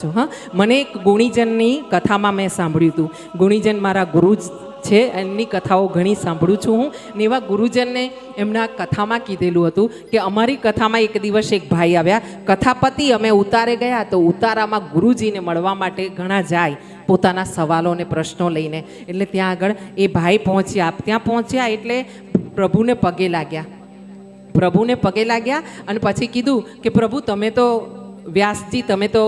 હા, મને એક ગુણીજનની કથામાં મેં સાંભળ્યું હતું. ગુણીજન મારા ગુરુ છે, એમની કથાઓ ઘણી સાંભળું છું હું. ને એવા ગુરુજનને એમના કથામાં કીધેલું હતું કે અમારી કથામાં એક દિવસ એક ભાઈ આવ્યા, કથા પતી અમે ઉતારે ગયા તો ઉતારામાં ગુરુજીને મળવા માટે ઘણા જાય પોતાના સવાલો ને પ્રશ્નો લઈને. એટલે ત્યાં આગળ એ ભાઈ પહોંચ્યા. ત્યાં પહોંચ્યા એટલે પ્રભુને પગે લાગ્યા અને પછી કીધું કે પ્રભુ તમે તો વ્યાસજી તમે તો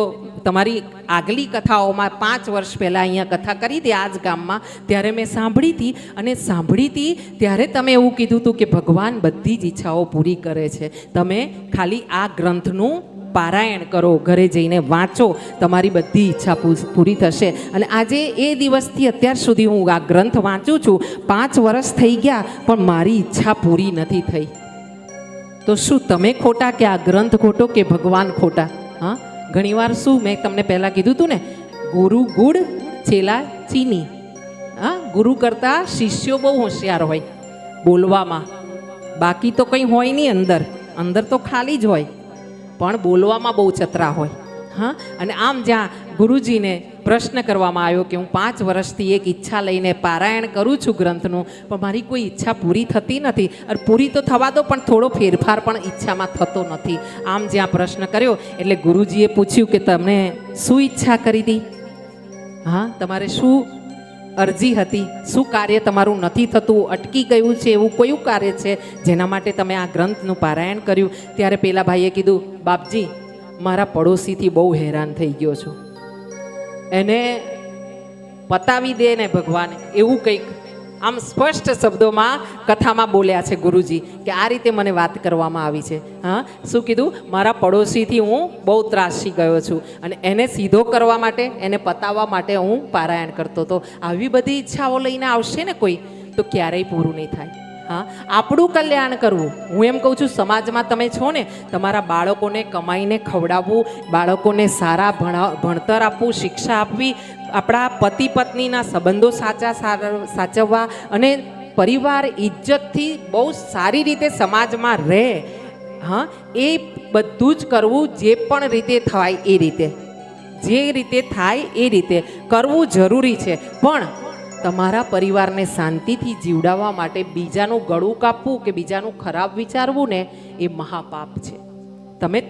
તમારી આગલી કથાઓમાં 5 વર્ષ પહેલાં અહીંયા કથા કરી હતી આ જ ગામમાં, ત્યારે મેં સાંભળી હતી ત્યારે તમે એવું કીધું હતું કે ભગવાન બધી જ ઈચ્છાઓ પૂરી કરે છે. તમે ખાલી આ ગ્રંથનું પારાયણ કરો, ઘરે જઈને વાંચો, તમારી બધી ઈચ્છા પૂરી થશે. અને આજે એ દિવસથી અત્યાર સુધી હું આ ગ્રંથ વાંચું છું. 5 વર્ષ થઈ ગયા પણ મારી ઈચ્છા પૂરી નથી થઈ. તો શું તમે ખોટા કે આ ગ્રંથ ખોટો કે ભગવાન ખોટા? હા, ઘણીવાર શું મેં તમને પહેલાં કીધું હતું ને, ગુરુ ગુડ ચેલા ચીની. હા, ગુરુ કરતાં શિષ્યો બહુ હોશિયાર હોય બોલવામાં, બાકી તો કંઈ હોય નહીં, અંદર તો ખાલી જ હોય, પણ બોલવામાં બહુ ચતરા હોય. હા, અને આમ જ્યાં ગુરુજીને પ્રશ્ન કરવામાં આવ્યો કે હું 5 વર્ષથી એક ઈચ્છા લઈને પારાયણ કરું છું ગ્રંથનું, પણ મારી કોઈ ઈચ્છા પૂરી થતી નથી. અને પૂરી તો થવા દો પણ થોડો ફેરફાર પણ ઈચ્છામાં થતો નથી. આમ જ્યાં પ્રશ્ન કર્યો એટલે ગુરુજીએ પૂછ્યું કે તમે શું ઈચ્છા કરી હતી? હા, તમારે શું અરજી હતી? શું કાર્ય તમારું નથી થતું, અટકી ગયું છે, એવું કયું કાર્ય છે જેના માટે તમે આ ગ્રંથનું પારાયણ કર્યું? ત્યારે પેલા ભાઈએ કીધું, બાપજી મારા પડોશીથી બહુ હેરાન થઈ ગયો છું, એને પતાવી દે ને ભગવાન, એવું કંઈક આમ સ્પષ્ટ શબ્દોમાં કથામાં બોલ્યા છે ગુરુજી કે આ રીતે મને વાત કરવામાં આવી છે. હા, શું કીધું? મારા પડોશીથી હું બહુ ત્રાસી ગયો છું અને એને સીધો કરવા માટે, એને પતાવવા માટે હું પારાયણ કરતો હતો. આવી બધી ઈચ્છાઓ લઈને આવશે ને કોઈ તો ક્યારેય પૂરું નહીં થાય. હા, આપણું કલ્યાણ કરવું. હું એમ કહું છું, સમાજમાં તમે છો ને, તમારા બાળકોને કમાઈને ખવડાવવું, બાળકોને સારા ભણતર આપવું, શિક્ષા આપવી, આપણા પતિ પત્નીના સંબંધો સાચવવા અને પરિવાર ઇજ્જતથી બહુ સારી રીતે સમાજમાં રહે. હા, એ બધું જ કરવું, જે પણ રીતે થાય એ રીતે, જે રીતે થાય એ રીતે કરવું જરૂરી છે. પણ તમારા પરિવારને શાંતિથી જીવડાવવા માટે બીજાનું ગળું કાપવું કે બીજાનું ખરાબ વિચારવું ને, એ મહાપાપ છે. તમે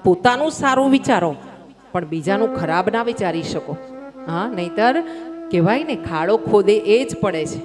પોતાનું સારું વિચારો પણ બીજાનું ખરાબ ના વિચારી શકો. હા, નહીતર કહેવાય ને, ખાડો ખોદે એ જ પડે છે.